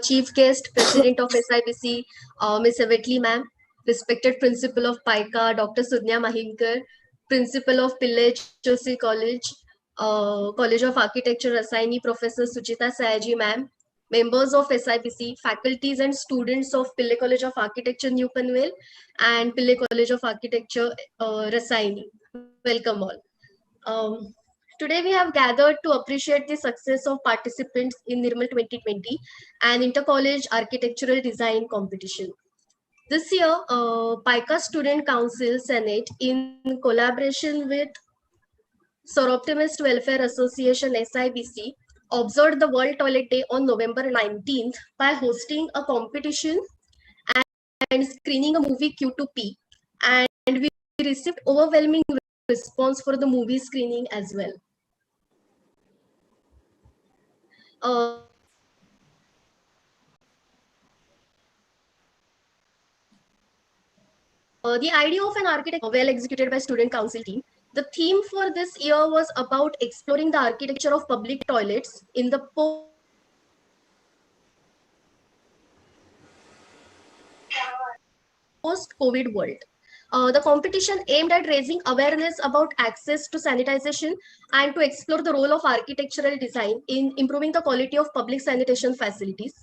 Chief guest, President of SIBC, Ms. Evetli ma'am, respected Principal of PICA, Dr. Sudhnya Mahinkar, Principal of Pillai HOC College, College of Architecture, Rasayani, Professor Suchita Sayaji ma'am, members of SIBC, faculties and students of Pillai College of Architecture, New Panvel, and Pillai College of Architecture, Rasayani. Welcome all. Today we have gathered to appreciate the success of participants in Nirmal 2020 and Inter-College Architectural Design Competition. This year, PICA Student Council Senate, in collaboration with Soroptimist Welfare Association SIBC, observed the World Toilet Day on November 19th by hosting a competition and screening a movie Q2P, and we received overwhelming response for the movie screening as well. The idea of an architect well executed by student council team. The theme for this year was about exploring the architecture of public toilets in the post-COVID world. The competition aimed at raising awareness about access to sanitization and to explore the role of architectural design in improving the quality of public sanitation facilities.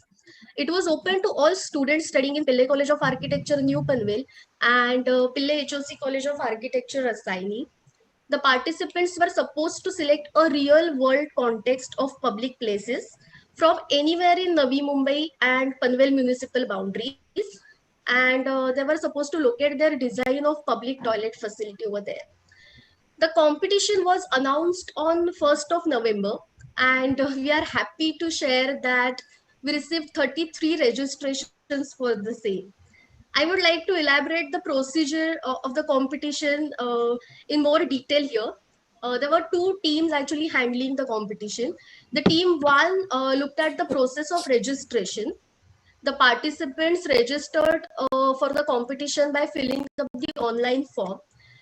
It was open to all students studying in Pillai College of Architecture, New Panvel, and Pillai HOC College of Architecture, Rasayani. The participants were supposed to select a real-world context of public places from anywhere in Navi Mumbai and Panvel municipal boundaries, and they were supposed to locate their design of public toilet facility over there. The competition was announced on 1st of November, and we are happy to share that we received 33 registrations for the same. I would like to elaborate the procedure of the competition in more detail here. There were two teams actually handling the competition. The team one looked at the process of registration. The participants registered for the competition by filling up the online form,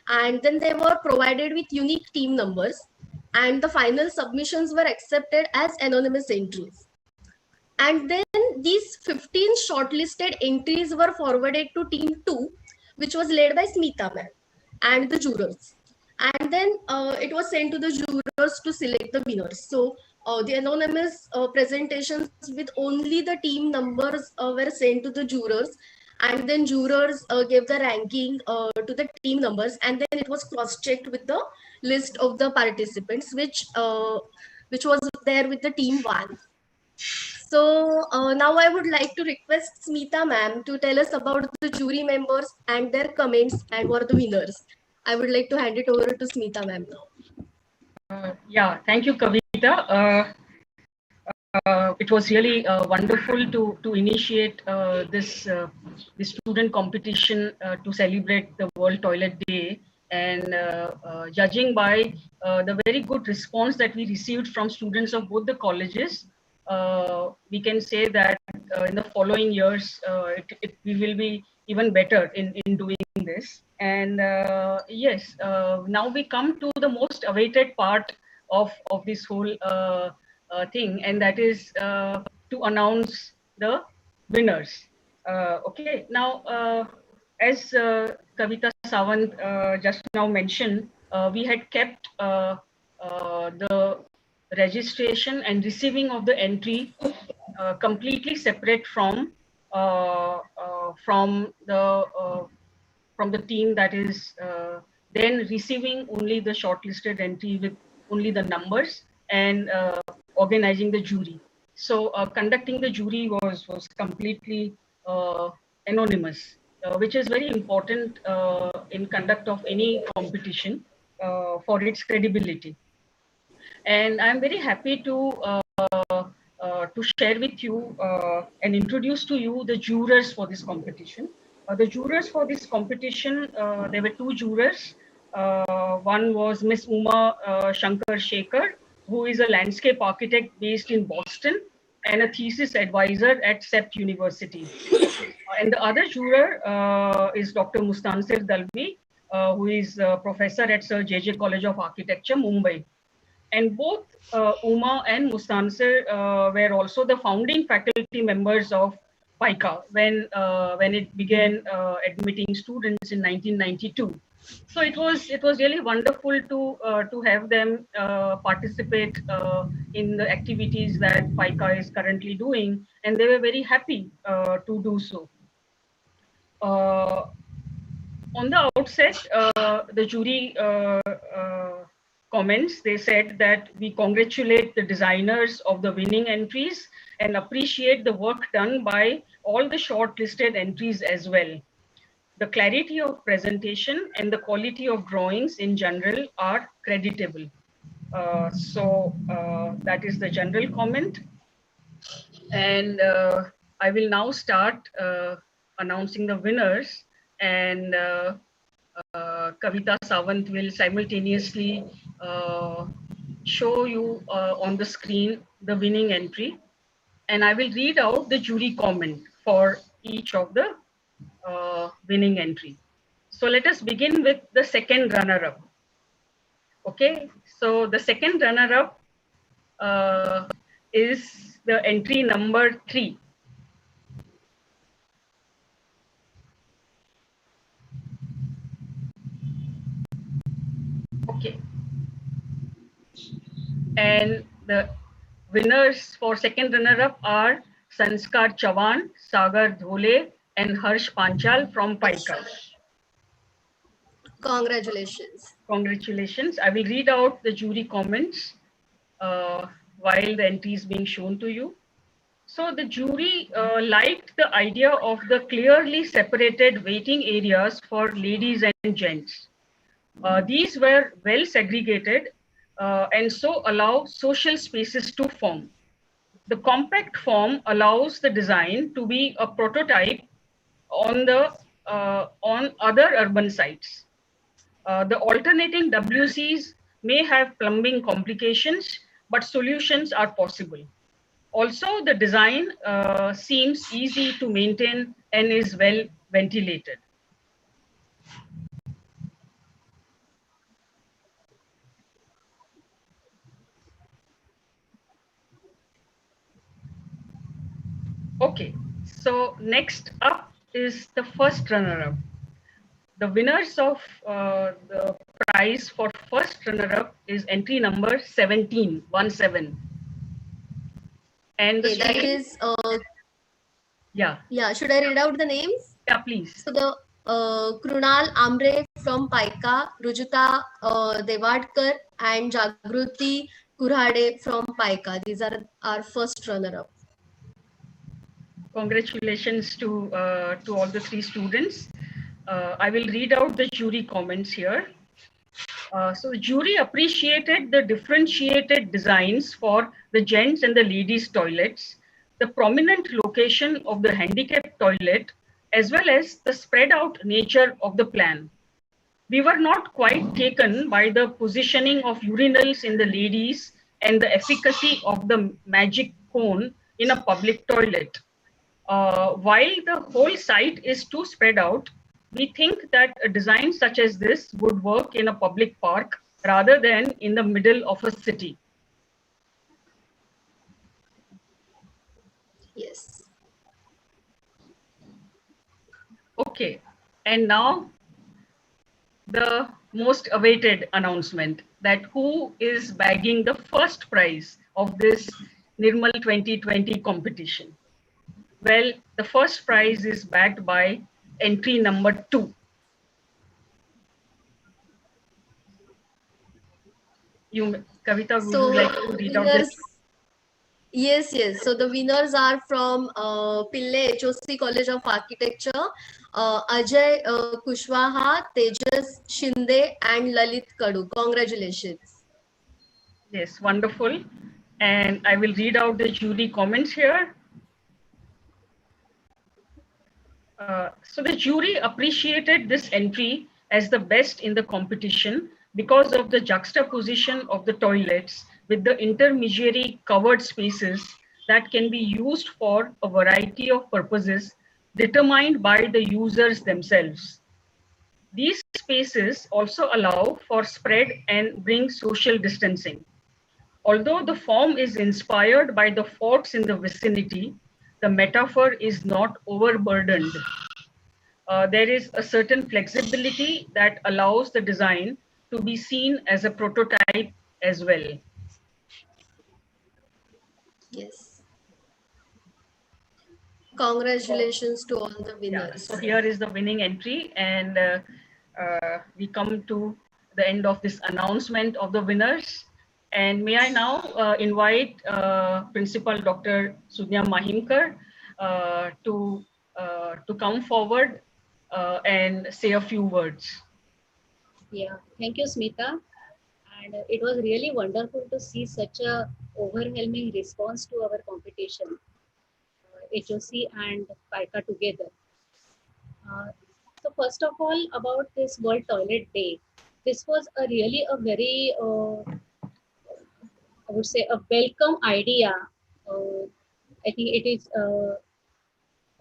and then they were provided with unique team numbers, and the final submissions were accepted as anonymous entries. And then these 15 shortlisted entries were forwarded to team 2, which was led by Smita ma'am and the jurors. And then it was sent to the jurors to select the winners. So the anonymous presentations with only the team numbers were sent to the jurors, and then jurors gave the ranking to the team numbers, and then it was cross-checked with the list of the participants, which was there with the team 1. So now I would like to request Smita ma'am to tell us about the jury members and their comments and who are the winners. I would like to hand it over to Smita ma'am now. Yeah, thank you, Kavita. It was really wonderful to initiate this student competition to celebrate the World Toilet Day, and judging by the very good response that we received from students of both the colleges, we can say that in the following years we will be even better in doing this. And yes, now we come to the most awaited part of this whole thing, and that is to announce the winners. Okay, now as Kavita Sawant just now mentioned, we had kept the registration and receiving of the entry completely separate from the team that is then receiving only the shortlisted entry with only the numbers, and organizing the jury. So conducting the jury was completely anonymous, which is very important in conduct of any competition for its credibility. And I'm very happy to share with you and introduce to you the jurors for this competition. The jurors for this competition, there were two jurors. One was Miss Uma Shankar Shekhar, who is a landscape architect based in Boston and a thesis advisor at CEPT University. And the other juror is Dr. Mustansir Dalvi, who is a professor at Sir J.J. College of Architecture, Mumbai. And both Uma and Mustansir were also the founding faculty members of PICA when it began admitting students in 1992. So it was really wonderful to have them participate in the activities that PICA is currently doing, and they were very happy to do so. Uh, on the outset, the jury comments, they said that we congratulate the designers of the winning entries and appreciate the work done by all the shortlisted entries as well. The clarity of presentation and the quality of drawings in general are creditable. That is the general comment. And I will now start announcing the winners. And Kavita Sawant will simultaneously show you on the screen the winning entry. And I will read out the jury comment for each of the winning entry. So let us begin with the second runner-up. Okay, so the second runner-up is the entry number 3. Okay, and the winners for second runner-up are Sanskar Chavan, Sagar Dhole, and Harsh Panchal from Paika. Congratulations. Congratulations. I will read out the jury comments while the entry is being shown to you. So the jury liked the idea of the clearly separated waiting areas for ladies and gents. These were well segregated and so allow social spaces to form. The compact form allows the design to be a prototype on other urban sites. The alternating WCs may have plumbing complications, but solutions are possible. Also, the design seems easy to maintain and is well ventilated. Okay, so next up is the first runner-up. The winners of the prize for first runner-up is entry number 17, 17. And the Okay, that is, yeah, should I read out the names? yeah, please. So the Krunal Ambre from Paika, Rujuta Devadkar, and Jagruti Kurhade from Paika. These are our first runner-up. Congratulations to all the 3 students. I will read out the jury comments here. So the jury appreciated the differentiated designs for the gents and the ladies' toilets, the prominent location of the handicapped toilet, as well as the spread out nature of the plan. We were not quite taken by the positioning of urinals in the ladies and the efficacy of the magic cone in a public toilet. While the whole site is too spread out, we think that a design such as this would work in a public park rather than in the middle of a city. Yes. Okay, and now the most awaited announcement, that who is bagging the first prize of this Nirmal 2020 competition. Well, the first prize is bagged by entry number 2. Kavita, would you So like to read out the winners, yes. So the winners are from Pillai HOC College of Architecture, Ajay Kushwaha, Tejas Shinde, and Lalit Kadu. Congratulations. Yes, wonderful. And I will read out the jury comments here. So the jury appreciated this entry as the best in the competition because of the juxtaposition of the toilets with the intermediary covered spaces that can be used for a variety of purposes determined by the users themselves. These spaces also allow for spread and bring social distancing. Although the form is inspired by the forts in the vicinity, the metaphor is not overburdened. There is a certain flexibility that allows the design to be seen as a prototype as well. Yes. Congratulations to all the Yeah, winners. so here is the winning entry, and we come to the end of this announcement of the winners. And may I now invite Principal Dr. Sudhya Mahimkar to come forward and say a few words. Yeah, thank you, Smita. And it was really wonderful to see such a overwhelming response to our competition, HOC and PICA together. Uh, so first of all, about this World Toilet Day, this was a really a very, I would say, a welcome idea. Uh, I think it is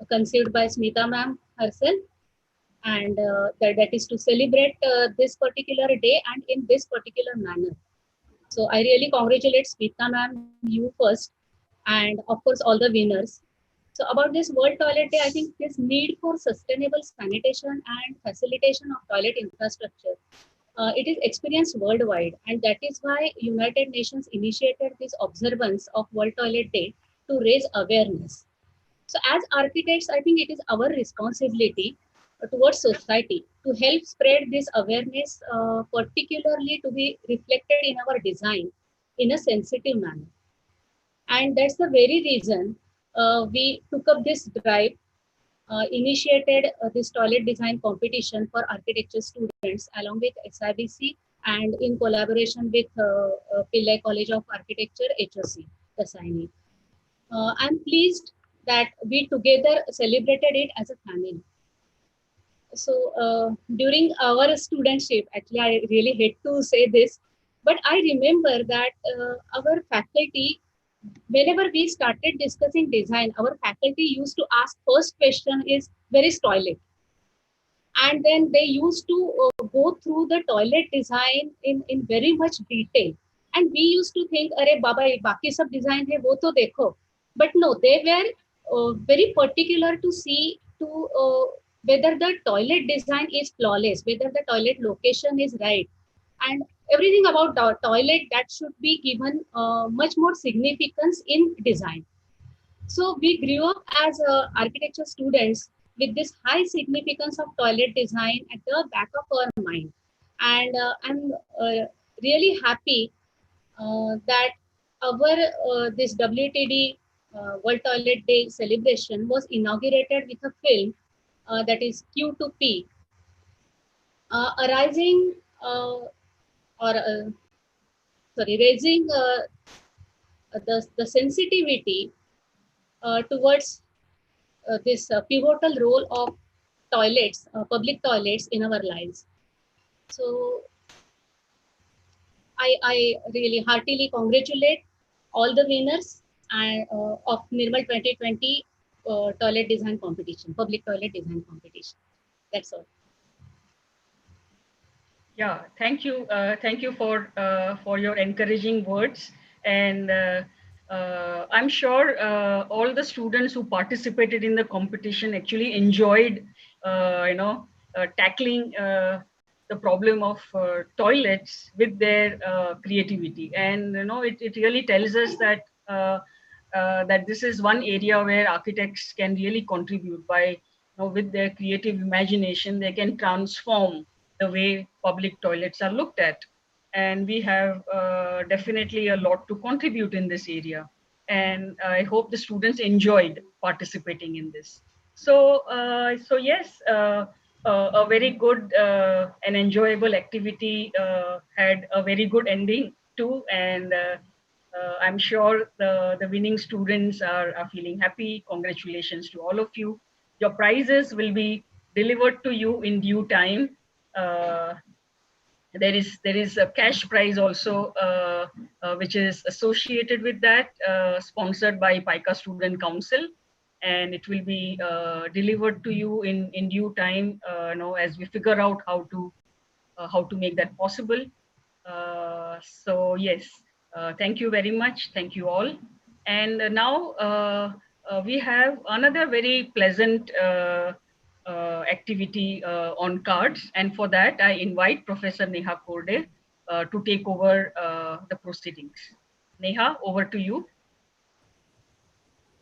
conceived by Smita ma'am herself, and that is to celebrate this particular day and in this particular manner. So I really congratulate Smita ma'am, you first, and of course all the winners. So about this World Toilet Day, I think this need for sustainable sanitation and facilitation of toilet infrastructure, it is experienced worldwide, and that is why United Nations initiated this observance of World Toilet Day to raise awareness. So as architects, I think it is our responsibility towards society to help spread this awareness, particularly to be reflected in our design in a sensitive manner. And that's the very reason we took up this drive, initiated this toilet design competition for architecture students along with SIBC and in collaboration with Pillai College of Architecture, HOC, Rasayani. I'm pleased that we together celebrated it as a family. So during our studentship, actually, I really hate to say this, but I remember that our faculty, whenever we started discussing design, our faculty used to ask first question is, where is toilet? And then they used to go through the toilet design in very much detail. And we used to think, अरे बाबा ये बाकी सब design है वो तो देखो. But no, they were very particular to see to whether the toilet design is flawless, whether the toilet location is right, and everything about the toilet that should be given much more significance in design. So we grew up as architecture students with this high significance of toilet design at the back of our mind. And I'm really happy that our this WTD World Toilet Day celebration was inaugurated with a film that is Q2P, arising or raising the sensitivity towards this pivotal role of toilets, public toilets in our lives. So I really heartily congratulate all the winners and of Nirmal 2020 toilet design competition, public toilet design competition. That's all. Yeah, thank you for your encouraging words, and I'm sure all the students who participated in the competition actually enjoyed, you know, tackling the problem of toilets with their creativity, and you know, it really tells us that. That this is one area where architects can really contribute by, you know, with their creative imagination, they can transform the way public toilets are looked at. And we have definitely a lot to contribute in this area. And I hope the students enjoyed participating in this. So yes, a very good and enjoyable activity had a very good ending too. And I'm sure the winning students are feeling happy. Congratulations to all of you. Your prizes will be delivered to you in due time. Uh, there is a cash prize also, which is associated with that, sponsored by PICA Student Council, and it will be delivered to you in due time. You know, as we figure out how to make that possible. So yes. Thank you very much. Thank you all. And now we have another very pleasant activity on cards. And for that, I invite Professor Neha Korde to take over the proceedings. Neha, over to you.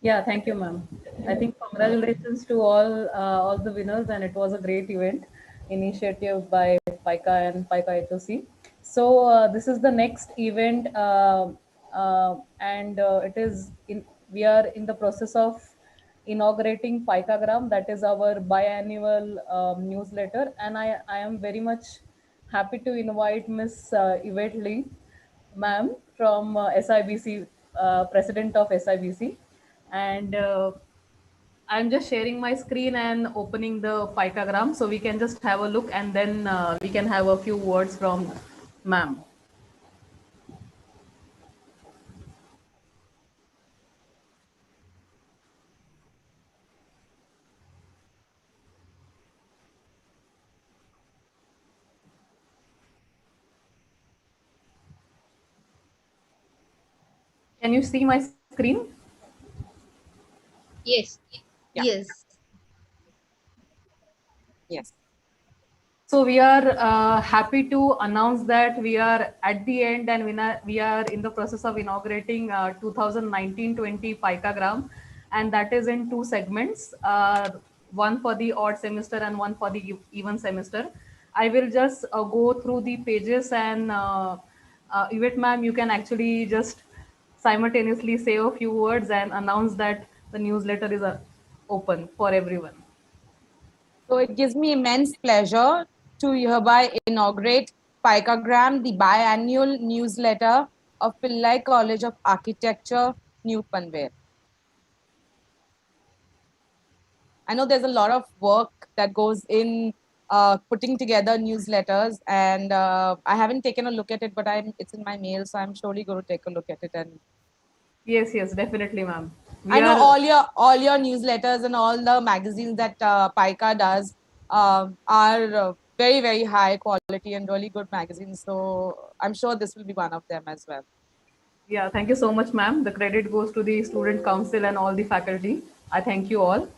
Yeah, thank you, ma'am. I think congratulations to all the winners, and it was a great event initiative by PICA and PICA HOC. So this is the next event, and it is in. We are in the process of inaugurating PICAgram, that is our biannual newsletter, and I am very much happy to invite Miss Yvette Lee, ma'am, from SIBC, president of SIBC, and I'm just sharing my screen and opening the picagram so we can just have a look, and then we can have a few words from ma'am. Can you see my screen? Yes. Yeah. Yes. Yes. So we are happy to announce that we are at the end, and we are in the process of inaugurating 2019-20 Picagram, and that is in two segments, one for the odd semester and one for the even semester. I will just go through the pages, and Yvette ma'am, you can actually just simultaneously say a few words and announce that the newsletter is open for everyone. So it gives me immense pleasure to hereby inaugurate Picagram, the biannual newsletter of Pillai College of Architecture, New Panvel. I know there's a lot of work that goes in putting together newsletters, and I haven't taken a look at it, but it's in my mail, so I'm surely going to take a look at it. And Yes, yes, definitely, ma'am. I know all your newsletters and all the magazines that Pica does are very, very high quality and really good magazines. So I'm sure this will be one of them as well. Yeah, thank you so much, ma'am. The credit goes to the student council and all the faculty. I thank you all.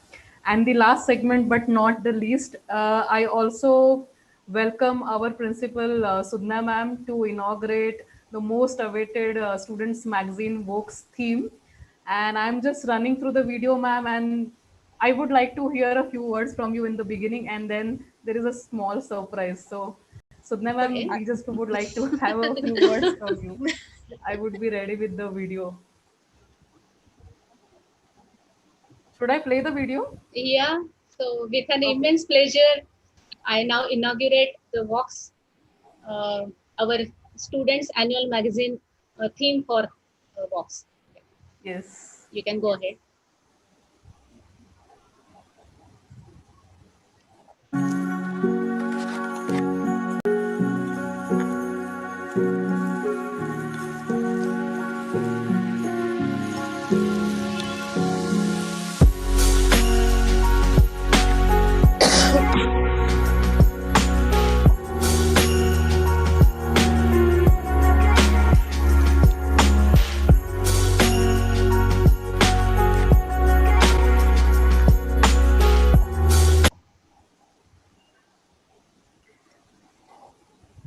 And the last segment, but not the least, I also welcome our principal, Sudhna ma'am, to inaugurate the most awaited students magazine Vox theme. And I'm just running through the video, ma'am, and I would like to hear a few words from you in the beginning, and then there is a small surprise. So, Sudhna ma'am, Okay. we just would like to have a few words from you. I would be ready with the video. Should I play the video? Yeah. So with an Okay. immense pleasure, I now inaugurate the Vox, our students' annual magazine theme for Vox. Yes. You can go ahead.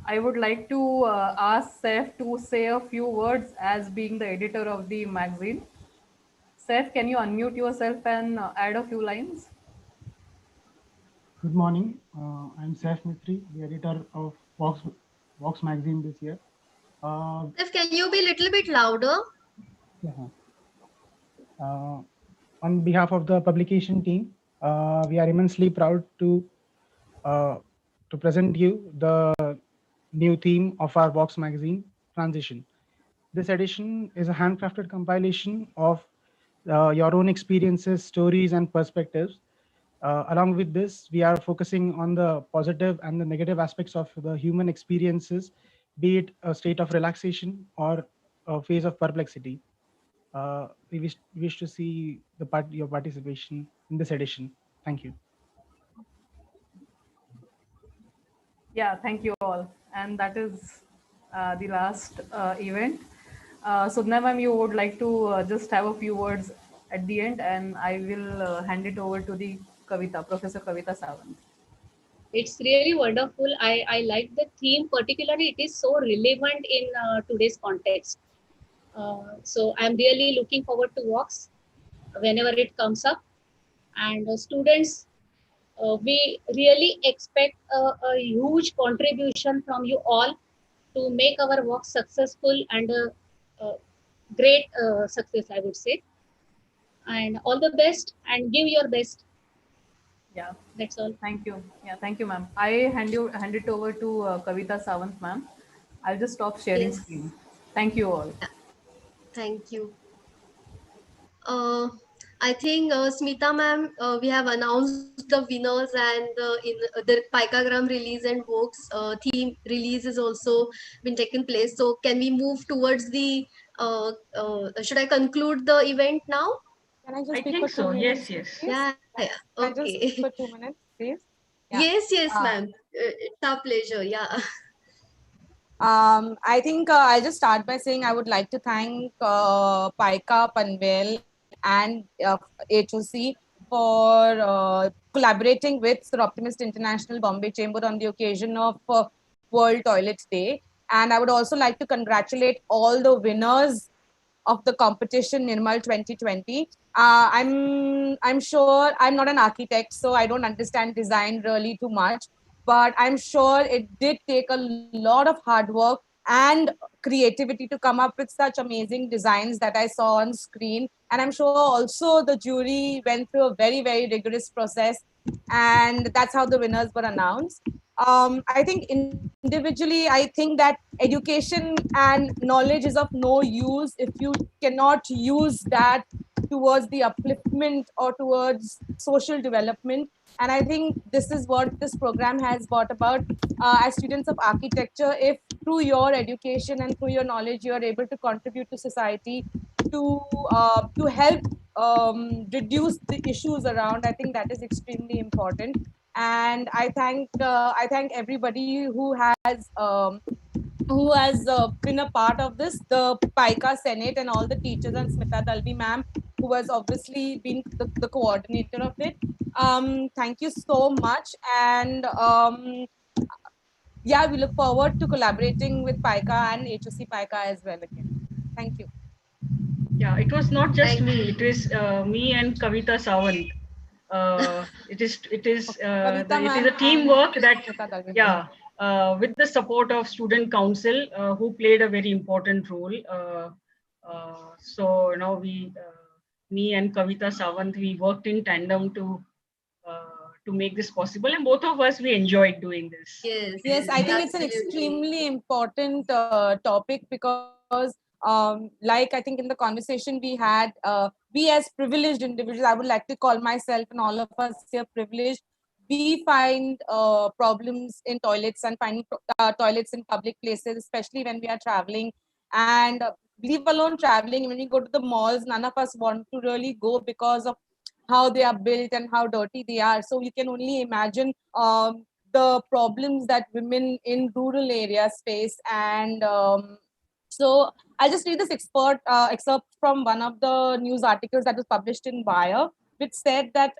I would like to ask Seth to say a few words as being the editor of the magazine. Seth, can you unmute yourself and add a few lines? Good morning. I'm Saif Mistry, the editor of Vox magazine this year. If can you be a little bit louder? Yeah. On behalf of the publication team, we are immensely proud uh, to present you the new theme of our Vox magazine, Transition. This edition is a handcrafted compilation of your own experiences, stories, and perspectives. Along with this, we are focusing on the positive and the negative aspects of the human experiences, be it a state of relaxation or a phase of perplexity. We wish to see your participation in this edition. Thank you. Yeah, thank you all. And that is the last event. Sudhna ma'am, you would like to just have a few words at the end, and I will hand it over to the Kavita, Professor Kavita Sawant. It's really wonderful. I like the theme, particularly it is so relevant in today's context. So I'm really looking forward to walks whenever it comes up. And students, we really expect a huge contribution from you all to make our walk successful and a great success, I would say. And all the best and give your best. Yeah, That's all. thank you. Yeah, thank you, ma'am. I hand it over to Kavita Sawant, ma'am. I'll just stop sharing Yes. screen. Thank you all. Thank you. Uh, I think Smita ma'am, we have announced the winners, and the Paikagram release and Vox theme release is also been taken place. So can we move towards the? Should I conclude the event now? Can I just I speak for think two so. minutes, Yes, yes. please? Yeah, yeah. Can I just speak Okay. for 2 minutes, please? Yeah. Yes, yes, Uh, ma'am. It's our pleasure. Yeah. I think I'll just start by saying I would like to thank Paika, Panvel, and HOC for collaborating with Sir Optimist International Bombay Chamber on the occasion of World Toilet Day. And I would also like to congratulate all the winners of the competition Nirmal 2020. I'm sure I'm not an architect, so I don't understand design really too much, but I'm sure it did take a lot of hard work and creativity to come up with such amazing designs that I saw on screen. And I'm sure also the jury went through a very rigorous process, and that's how the winners were announced. I think individually, I think that education and knowledge is of no use if you cannot use that towards the upliftment or towards social development. And I think this is what this program has brought about. As students of architecture, if through your education and through your knowledge you are able to contribute to society to help reduce the issues around, I think that is extremely important. And I thank everybody who has been a part of this, the Paika Senate and all the teachers, and Smita Dalvi ma'am, who has obviously been the coordinator of it. Thank you so much. And yeah, we look forward to collaborating with Paika and HOC Paika as well again. Thank you. Yeah, it was not just Thank me. It is me and Kavita Sawant. Kavita It is ma'am a and teamwork that, Smita Dalvi ma'am. yeah, with the support of student council who played a very important role. So you know me and Kavita Sawant, we worked in tandem to make this possible, and both of us we enjoyed doing this. Yes, Yes, I think it's an absolutely. extremely important topic because, like I think in the conversation we had, we as privileged individuals, I would like to call myself and all of us here privileged. We find problems in toilets and finding toilets in public places, especially when we are traveling. And leave alone traveling, when we go to the malls, none of us want to really go because of how they are built and how dirty they are. So you can only imagine the problems that women in rural areas face. And so I'll just read this excerpt from one of the news articles that was published in Wire, which said that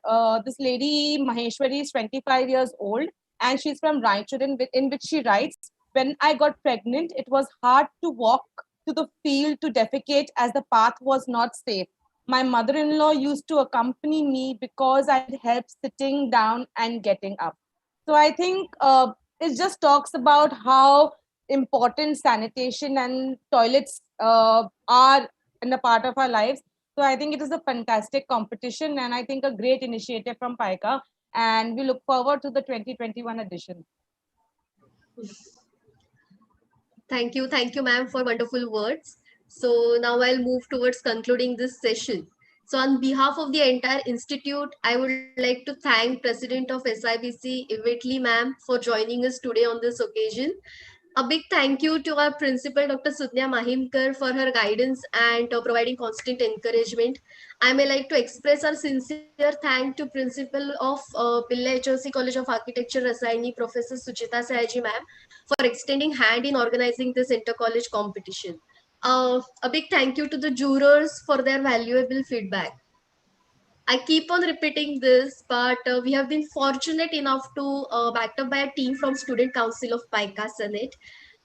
this lady Maheshwari is 25 years old and she's from Raichur, in which she writes, "When I got pregnant, it was hard to walk to the field to defecate as the path was not safe. My mother-in-law used to accompany me because I'd help sitting down and getting up." So I think it just talks about how important sanitation and toilets are in a part of our lives. So I think it is a fantastic competition and I think a great initiative from Paika. And we look forward to the 2021 edition. Thank you, ma'am, for wonderful words. So now I'll move towards concluding this session. So on behalf of the entire institute, I would like to thank President of SIBC, Ivetli ma'am, for joining us today on this occasion. A big thank you to our principal, Dr. Sudhya Mahimkar, for her guidance and providing constant encouragement. I may like to express our sincere thank to Principal of Pillai HOC College of Architecture, Rasayani, Professor Suchita Sayaji ma'am, for extending hand in organizing this inter-college competition. A big thank you to the jurors for their valuable feedback. I keep on repeating this, but we have been fortunate enough to backed up by a team from Student Council of PICA Senate.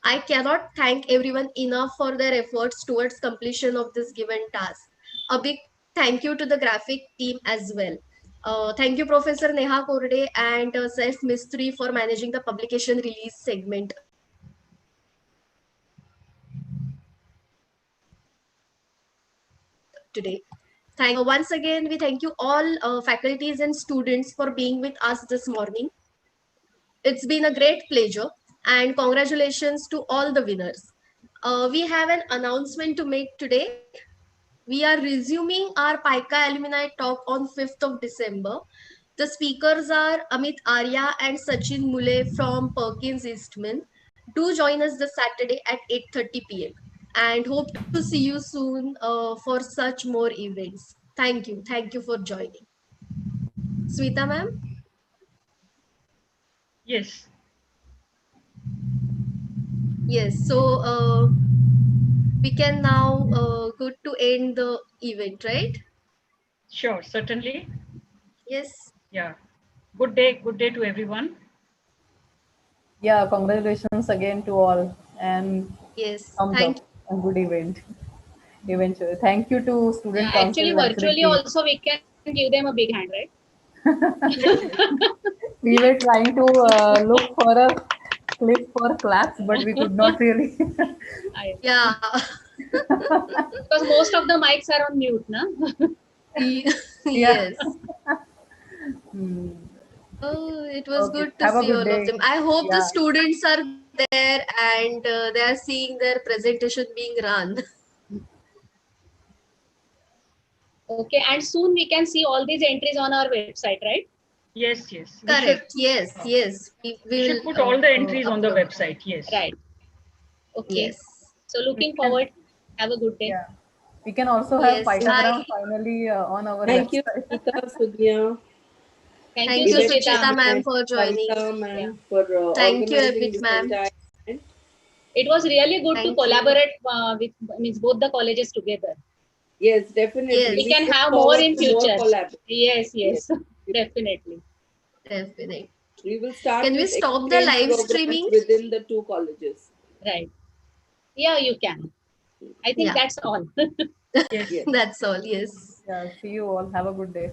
I cannot thank everyone enough for their efforts towards completion of this given task. A big thank you to the graphic team as well. Thank you, Professor Neha Korde and Saif Mistry for managing the publication release segment today. Once again, we thank you all faculties and students for being with us this morning. It's been a great pleasure and congratulations to all the winners. We have an announcement to make today. We are resuming our PICA Alumni Talk on 5th of December. The speakers are Amit Arya and Sachin Mule from Perkins Eastman. Do join us this Saturday at 8:30 p.m. and hope to see you soon for such more events. Thank you. Thank you for joining. Sweta ma'am? Yes. Yes. So we can now good to end the event, right? Sure. Certainly. Yes. Yeah. Good day. Good day to everyone. Yeah, congratulations again to all, and Yes. thumbs Thank up, a good event. Eventually, thank you to Student Actually, Council graphic virtually team. also we can give them a big hand, right? We were trying to look for a clip for claps, but we could not really. Yeah. Because most of the mics are on mute, na? Yeah. Yes. Hmm. Oh, it was Okay. good to Have a see good all of day. them. I hope the Yeah. students are there and they are seeing their presentation being run. Okay, and soon we can see all these entries on our website, right? Yes. Yes. Correct. Yes. Yes. We We will should put all the entries on the upload. website. Yes. Right. Okay. Yes. So We looking can, forward. Have a good day. yeah. We can also have Yes. Pikagram finally on our Thank you, website. Smita, Sugya, Thank you, Thank you, event Sushmita. Sucheta ma'am, management, for joining. Savita, Yeah. ma'am, for Thank you, organizing Abit this ma'am. entire event. It was really good to Thank you. collaborate with means both the colleges together. Yes, definitely. Yes. We We can look have more forward in to more future. collaboration. Yes, Yes. yes, definitely. Definitely. We will start Can we with stop the exchange live programs streaming? within the two colleges. Right. Yeah, you can. I think Yeah. that's all. Yes. Yes. That's all. Yes. Yeah. See you all. Have a good day.